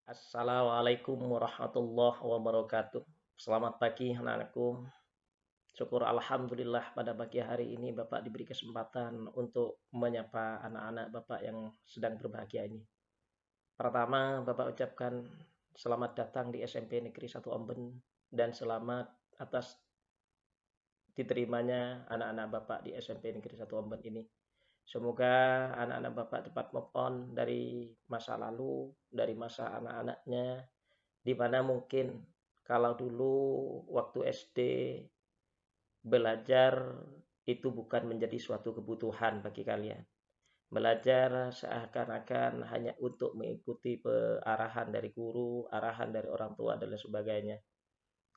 Assalamualaikum warahmatullahi wabarakatuh. Selamat pagi anak-anakku. Syukur Alhamdulillah pada pagi hari ini Bapak diberi kesempatan untuk menyapa anak-anak Bapak yang sedang berbahagia ini. Pertama, Bapak ucapkan selamat datang di SMP Negeri 1 Omben dan selamat atas diterimanya anak-anak Bapak di SMP Negeri 1 Omben ini. Semoga anak-anak Bapak cepat move on dari masa lalu, dari masa anak-anaknya, di mana mungkin kalau dulu waktu SD belajar itu bukan menjadi suatu kebutuhan bagi kalian. Belajar seakan-akan hanya untuk mengikuti arahan dari guru, arahan dari orang tua dan lain sebagainya.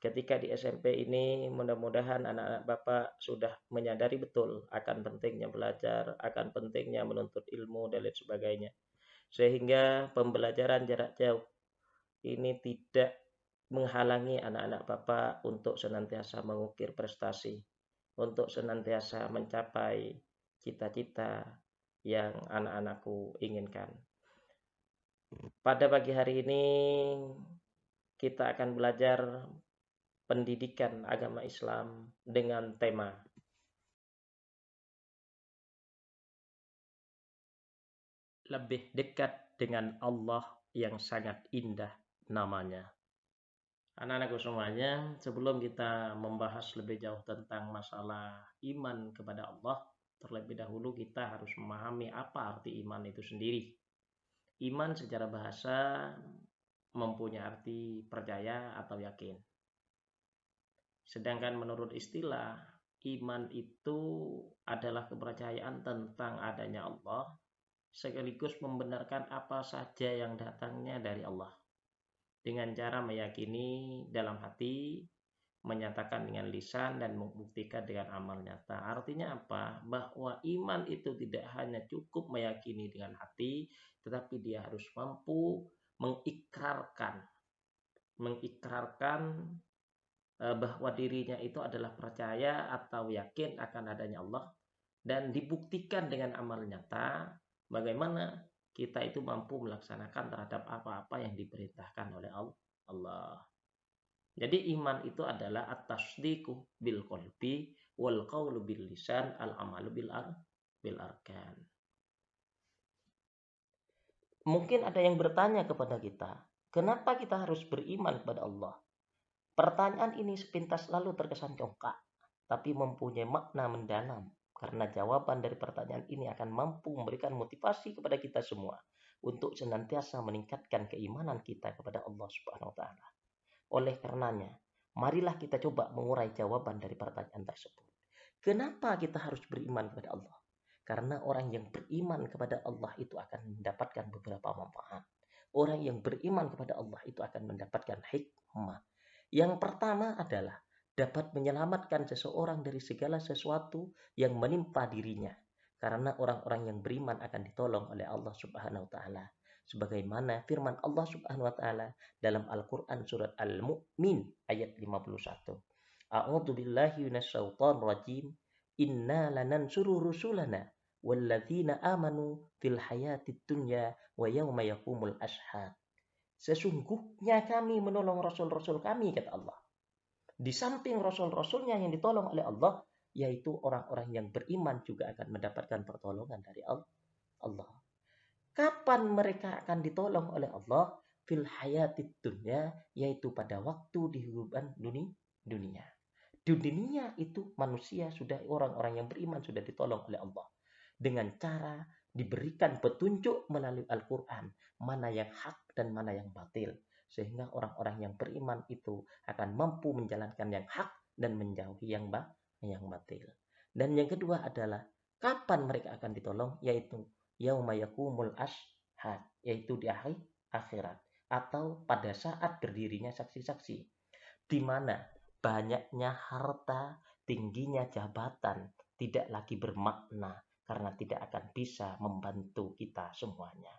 Ketika di SMP ini mudah-mudahan anak-anak Bapak sudah menyadari betul akan pentingnya belajar, akan pentingnya menuntut ilmu dan lain sebagainya. Sehingga pembelajaran jarak jauh ini tidak menghalangi anak-anak Bapak untuk senantiasa mengukir prestasi, untuk senantiasa mencapai cita-cita yang anak-anakku inginkan. Pada pagi hari ini kita akan belajar pendidikan agama Islam dengan tema lebih dekat dengan Allah yang sangat indah namanya. Anak-anakku semuanya, sebelum kita membahas lebih jauh tentang masalah iman kepada Allah, terlebih dahulu kita harus memahami apa arti iman itu sendiri. Iman secara bahasa mempunyai arti percaya atau yakin. Sedangkan menurut istilah, iman itu adalah kepercayaan tentang adanya Allah, sekaligus membenarkan apa saja yang datangnya dari Allah. Dengan cara meyakini dalam hati, menyatakan dengan lisan, dan membuktikan dengan amal nyata. Artinya apa? Bahwa iman itu tidak hanya cukup meyakini dengan hati, tetapi dia harus mampu mengikrarkan bahwa dirinya itu adalah percaya atau yakin akan adanya Allah, dan dibuktikan dengan amal nyata bagaimana kita itu mampu melaksanakan terhadap apa-apa yang diperintahkan oleh Allah. Jadi iman itu adalah at-tasdiqu bil qalbi wal qawlu bil lisan al amalu bil arkan. Mungkin ada yang bertanya kepada kita, kenapa kita harus beriman kepada Allah? Pertanyaan ini sepintas lalu terkesan congkak, tapi mempunyai makna mendalam, karena jawaban dari pertanyaan ini akan mampu memberikan motivasi kepada kita semua untuk senantiasa meningkatkan keimanan kita kepada Allah Subhanahu wa taala. Oleh karenanya, marilah kita coba mengurai jawaban dari pertanyaan tersebut. Kenapa kita harus beriman kepada Allah? Karena orang yang beriman kepada Allah itu akan mendapatkan beberapa manfaat. Orang yang beriman kepada Allah itu akan mendapatkan hikmah. Yang pertama adalah dapat menyelamatkan seseorang dari segala sesuatu yang menimpa dirinya. Karena orang-orang yang beriman akan ditolong oleh Allah Subhanahu wa taala. Sebagaimana firman Allah Subhanahu wa taala dalam Al-Qur'an surat Al-Mu'min ayat 51. A'udzu billahi minasyaitonir rajim. Inna lanansuru rusulana walladzina amanu fil hayatid dunya wa yauma yaqumul ashhad. Sesungguhnya kami menolong rasul-rasul kami, kata Allah. Di samping rasul-rasulnya yang ditolong oleh Allah, yaitu orang-orang yang beriman juga akan mendapatkan pertolongan dari Allah. Kapan mereka akan ditolong oleh Allah? Fil hayatid dunya, yaitu pada waktu di kehidupan dunia. Di dunia itu manusia sudah, orang-orang yang beriman sudah ditolong oleh Allah. Dengan cara diberikan petunjuk melalui Al-Quran, mana yang hak dan mana yang batil. Sehingga orang-orang yang beriman itu akan mampu menjalankan yang hak dan menjauhi yang batil. Dan yang kedua adalah kapan mereka akan ditolong, yaitu yauma yakumul ashhad, yaitu di akhirat atau pada saat berdirinya saksi-saksi, di mana banyaknya harta, tingginya jabatan tidak lagi bermakna karena tidak akan bisa membantu kita semuanya.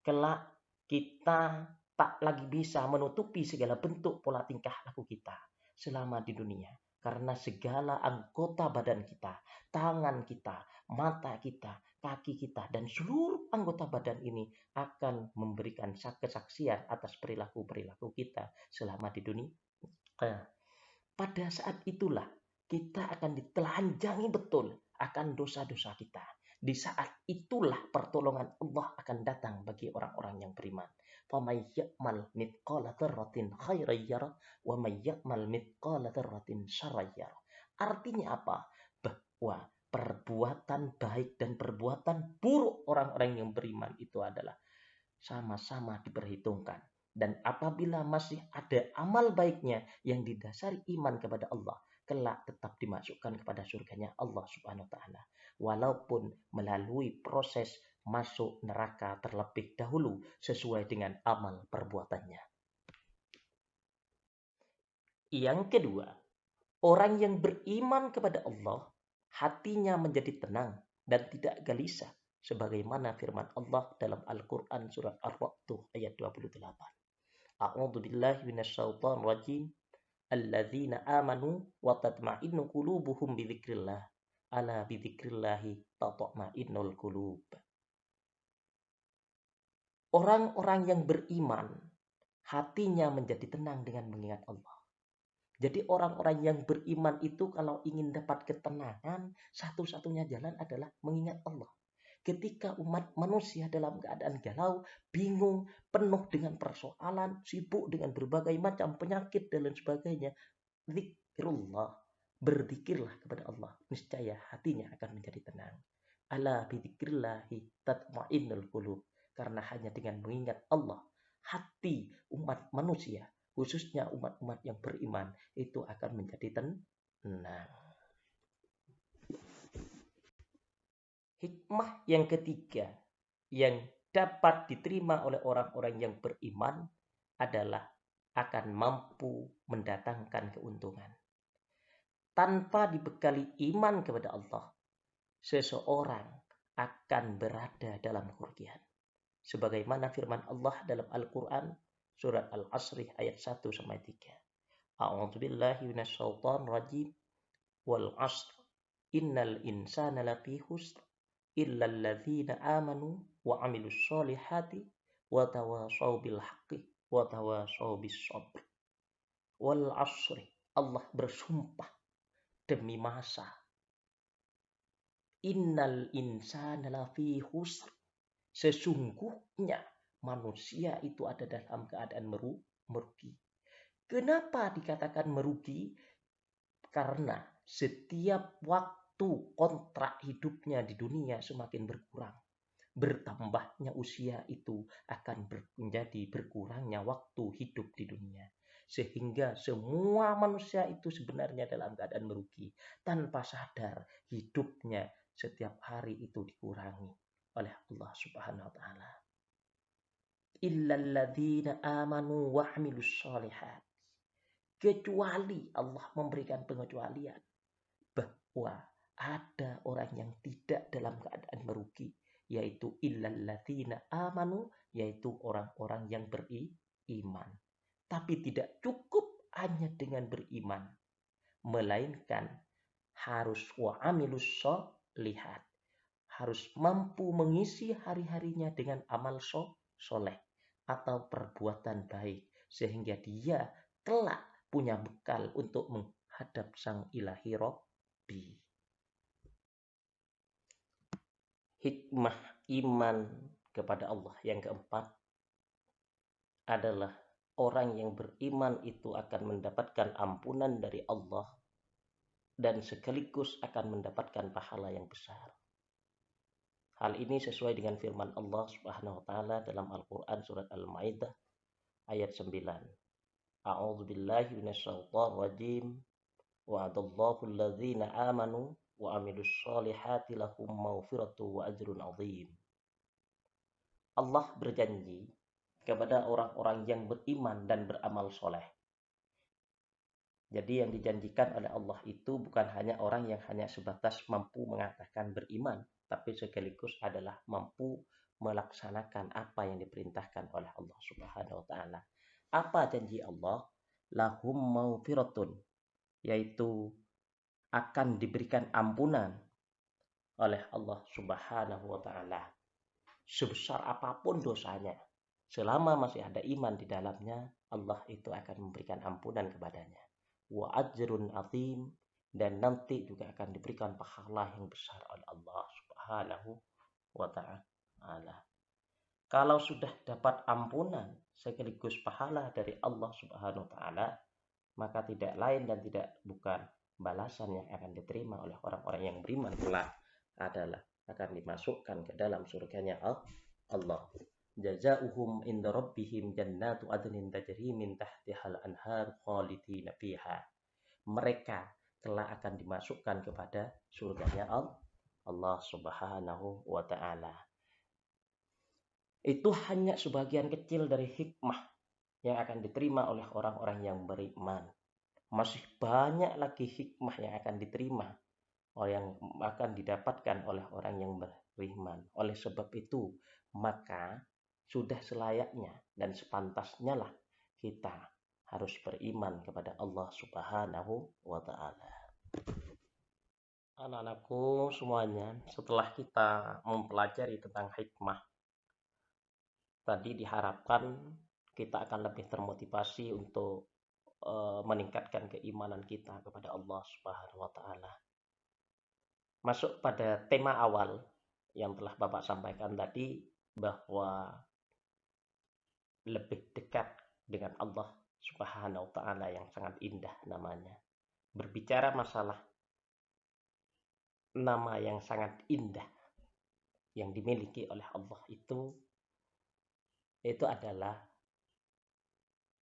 Kelak kita tak lagi bisa menutupi segala bentuk pola tingkah laku kita selama di dunia, karena segala anggota badan kita, tangan kita, mata kita, kaki kita, dan seluruh anggota badan ini akan memberikan kesaksian atas perilaku-perilaku kita selama di dunia. Nah, pada saat itulah kita akan ditelanjangi betul akan dosa-dosa kita. Di saat itulah pertolongan Allah akan datang bagi orang-orang yang beriman. فَمَن يَعْمَلْ مِثْقَالَ ذَرَّةٍ خَيْرًا يَرَهُ وَمَن يَعْمَلْ مِثْقَالَ ذَرَّةٍ شَرًّا يَرَهُ. Artinya apa? Bahwa perbuatan baik dan perbuatan buruk orang-orang yang beriman itu adalah sama-sama diperhitungkan. Dan apabila masih ada amal baiknya yang didasari iman kepada Allah, kelak tetap dimasukkan kepada surganya Allah Subhanahu wa taala, walaupun melalui proses masuk neraka terlebih dahulu sesuai dengan amal perbuatannya. Yang kedua, orang yang beriman kepada Allah, hatinya menjadi tenang dan tidak gelisah, sebagaimana firman Allah dalam Al-Quran surat Ar-Ra'd ayat 28. A'udzu billahi minasyaitonir rajim. Alladzina amanu wa tatma'innu qulubuhum bidzikrillah. Ala bidzikrillahi tatma'innul qulub. Orang-orang yang beriman, hatinya menjadi tenang dengan mengingat Allah. Jadi orang-orang yang beriman itu kalau ingin dapat ketenangan, satu-satunya jalan adalah mengingat Allah. Ketika umat manusia dalam keadaan galau, bingung, penuh dengan persoalan, sibuk dengan berbagai macam penyakit dan lain sebagainya, zikrullah, berzikirlah kepada Allah, niscaya hatinya akan menjadi tenang. Ala bidzikrillahi tatmainnul qulub, karena hanya dengan mengingat Allah, hati umat manusia, khususnya umat-umat yang beriman, itu akan menjadi tenang. Hikmah yang ketiga yang dapat diterima oleh orang-orang yang beriman adalah akan mampu mendatangkan keuntungan. Tanpa dibekali iman kepada Allah, seseorang akan berada dalam kerugian. Sebagaimana firman Allah dalam Al-Quran surat Al-Asr ayat 1-3. A'udzu billahi minasyaitonir rajim. Wal 'asr innal insana lafi khusr illa alladzina amanu wa 'amilus sholihati wa tawashaw bil haqqi wa tawashaw bis sabr. Wal 'asri, Allah bersumpah demi masa. Innal insana lafi khusr, sesungguhnya manusia itu ada dalam keadaan merugi. Kenapa dikatakan merugi? Karena setiap waktu kontrak hidupnya di dunia semakin berkurang. Bertambahnya usia itu akan menjadi berkurangnya waktu hidup di dunia. Sehingga semua manusia itu sebenarnya dalam keadaan merugi. Tanpa sadar hidupnya setiap hari itu dikurangi oleh Allah Subhanahu wa taala. Illalladzina amanu wa 'amilus sholihat. Kecuali Allah memberikan pengecualian bahwa ada orang yang tidak dalam keadaan merugi, yaitu illalladzina amanu, yaitu orang-orang yang beriman. Tapi tidak cukup hanya dengan beriman, melainkan harus wa 'amilus sholihat, harus mampu mengisi hari-harinya dengan amal soleh atau perbuatan baik, sehingga dia kelak punya bekal untuk menghadap sang ilahi Rabbi. Hikmah iman kepada Allah yang keempat adalah orang yang beriman itu akan mendapatkan ampunan dari Allah dan sekaligus akan mendapatkan pahala yang besar. Hal ini sesuai dengan firman Allah Subhanahu wa taala dalam Al-Qur'an surat Al-Maidah ayat 9. A'udzu billahi minasyaitonir rajim. Wa'adallahu alladzina amanu wa 'amilus sholihati lahum maghfiratu wa ajrun 'adzim. Allah berjanji kepada orang-orang yang beriman dan beramal soleh. Jadi yang dijanjikan oleh Allah itu bukan hanya orang yang hanya sebatas mampu mengatakan beriman, tapi sekaligus adalah mampu melaksanakan apa yang diperintahkan oleh Allah Subhanahu wa taala. Apa janji Allah? Lahum maghfiratun, yaitu akan diberikan ampunan oleh Allah Subhanahu wa taala. Sebesar apapun dosanya, selama masih ada iman di dalamnya, Allah itu akan memberikan ampunan kepadanya. Wa ajrun azim, dan nanti juga akan diberikan pahala yang besar oleh Allah Subhanahu wa taala. Kalau sudah dapat ampunan sekaligus pahala dari Allah Subhanahu wa taala, maka tidak lain dan tidak bukan balasan yang akan diterima oleh orang-orang yang beriman kelak adalah akan dimasukkan ke dalam surganya Allah. Jazaohum inda rabbihim jannatu adnin tajri min tahtihal anhar khalidina fiha. Mereka telah akan dimasukkan kepada surganya Allah Subhanahu wa taala. Itu hanya sebagian kecil dari hikmah yang akan diterima oleh orang-orang yang beriman. Masih banyak lagi hikmah yang akan diterima yang akan didapatkan oleh orang yang beriman. Oleh sebab itu, maka sudah selayaknya dan sepantasnya lah kita harus beriman kepada Allah Subhanahu wa taala. Anak-anakku semuanya, setelah kita mempelajari tentang hikmah, tadi diharapkan kita akan lebih termotivasi untuk meningkatkan keimanan kita kepada Allah Subhanahu wa taala. Masuk pada tema awal yang telah Bapak sampaikan tadi, bahwa lebih dekat dengan Allah Subhanahu wa taala yang sangat indah namanya. Berbicara masalah nama yang sangat indah yang dimiliki oleh Allah itu adalah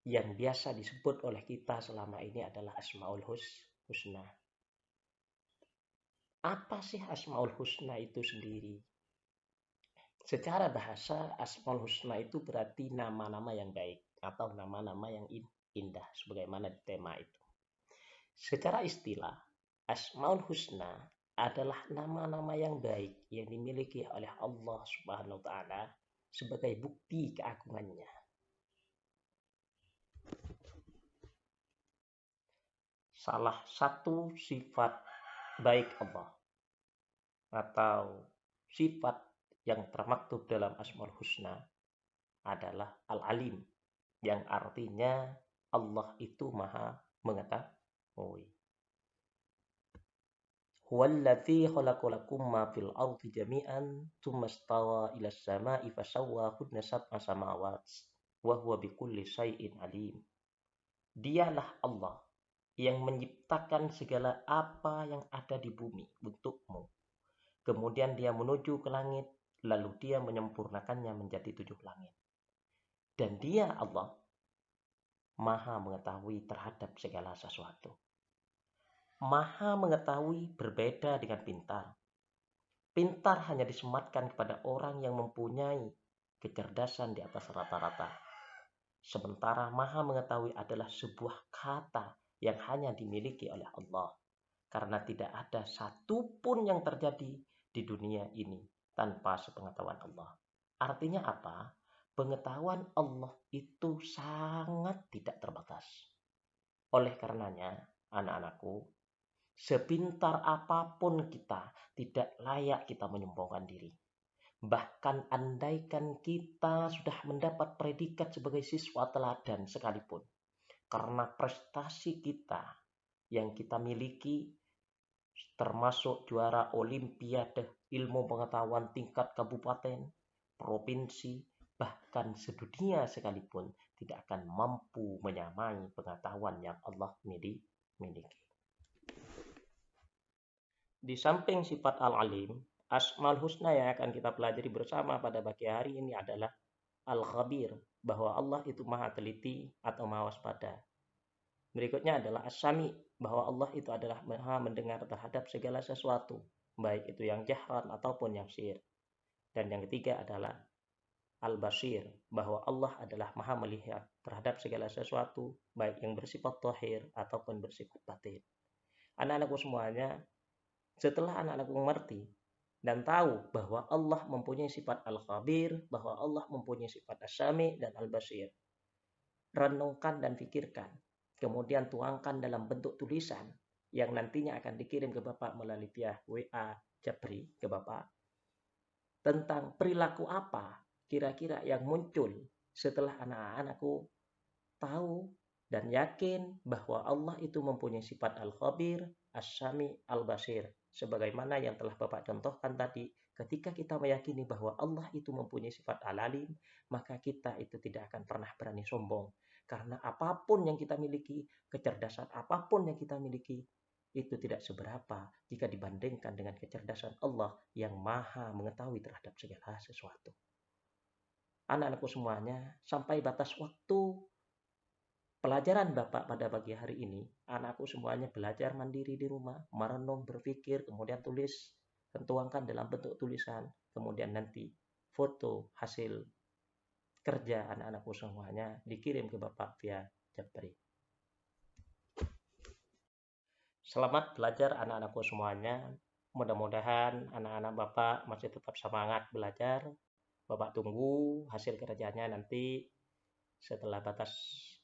yang biasa disebut oleh kita selama ini adalah Asmaul Husna. Apa sih Asmaul Husna itu sendiri? Secara bahasa, Asmaul Husna itu berarti nama-nama yang baik atau nama-nama yang indah, sebagaimana di tema itu. Secara istilah, Asmaul Husna adalah nama-nama yang baik yang dimiliki oleh Allah Subhanahu wa taala sebagai bukti keagungannya. Salah satu sifat baik Allah atau sifat yang termaktub dalam Asmaul Husna adalah Al-Alim, yang artinya Allah itu Maha mengetahui. Huwallazi khalaqalakum ma fil ardi jami'an tsumma istawa ila as-sama'i fasawwahunna sab'a samawat wa huwa bikulli syai'in alim. Dialah Allah yang menciptakan segala apa yang ada di bumi untukmu. Kemudian dia menuju ke langit, lalu dia menyempurnakannya menjadi 7 langit. Dan dia Allah Maha mengetahui terhadap segala sesuatu. Maha mengetahui berbeda dengan pintar. Pintar hanya disematkan kepada orang yang mempunyai kecerdasan di atas rata-rata. Sementara Maha mengetahui adalah sebuah kata yang hanya dimiliki oleh Allah. Karena tidak ada satupun yang terjadi di dunia ini tanpa sepengetahuan Allah. Artinya apa? Pengetahuan Allah itu sangat tidak terbatas. Oleh karenanya, anak-anakku, sepintar apapun kita, tidak layak kita menyombongkan diri. Bahkan andaikan kita sudah mendapat predikat sebagai siswa teladan sekalipun, karena prestasi kita yang kita miliki, termasuk juara olimpiade ilmu pengetahuan tingkat kabupaten, provinsi, bahkan sedunia sekalipun tidak akan mampu menyamai pengetahuan yang Allah miliki. Di samping sifat Al-Alim, Asmaul Husna yang akan kita pelajari bersama pada pagi hari ini adalah Al-Khabir, bahwa Allah itu maha teliti atau maha waspada. Berikutnya adalah As-Sami, bahwa Allah itu adalah maha mendengar terhadap segala sesuatu, baik itu yang jahran ataupun yang sir. Dan yang ketiga adalah Al-Basir, bahwa Allah adalah maha melihat terhadap segala sesuatu, baik yang bersifat zahir ataupun bersifat batin. Anak-anakku semuanya, setelah anak-anakku mengerti dan tahu bahwa Allah mempunyai sifat Al-Khabir, bahwa Allah mempunyai sifat As-Sami dan Al-Basir, renungkan dan pikirkan, kemudian tuangkan dalam bentuk tulisan yang nantinya akan dikirim ke Bapak melalui via WA Japri ke Bapak tentang perilaku apa kira-kira yang muncul setelah anak-anakku tahu dan yakin bahwa Allah itu mempunyai sifat Al-Khabir, As-Sami, Al-Basir. Sebagaimana yang telah Bapak contohkan tadi, ketika kita meyakini bahwa Allah itu mempunyai sifat Al-Alim, maka kita itu tidak akan pernah berani sombong. Karena apapun yang kita miliki, kecerdasan apapun yang kita miliki, itu tidak seberapa jika dibandingkan dengan kecerdasan Allah yang maha mengetahui terhadap segala sesuatu. Anak-anakku semuanya, sampai batas waktu pelajaran Bapak pada pagi hari ini, anakku semuanya belajar mandiri di rumah, merenung, berpikir, kemudian tulis, tuangkan dalam bentuk tulisan, kemudian nanti foto hasil kerja anak-anakku semuanya dikirim ke Bapak via Japri. Selamat belajar anak-anakku semuanya. Mudah-mudahan anak-anak Bapak masih tetap semangat belajar. Bapak tunggu hasil kerjanya nanti setelah batas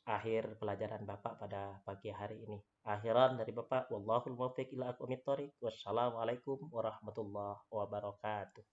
akhir pelajaran Bapak pada pagi hari ini. Akhiran dari Bapak, wallahul muwaffiq ila aqwamit thoriq. Wassalamualaikum warahmatullahi wabarakatuh.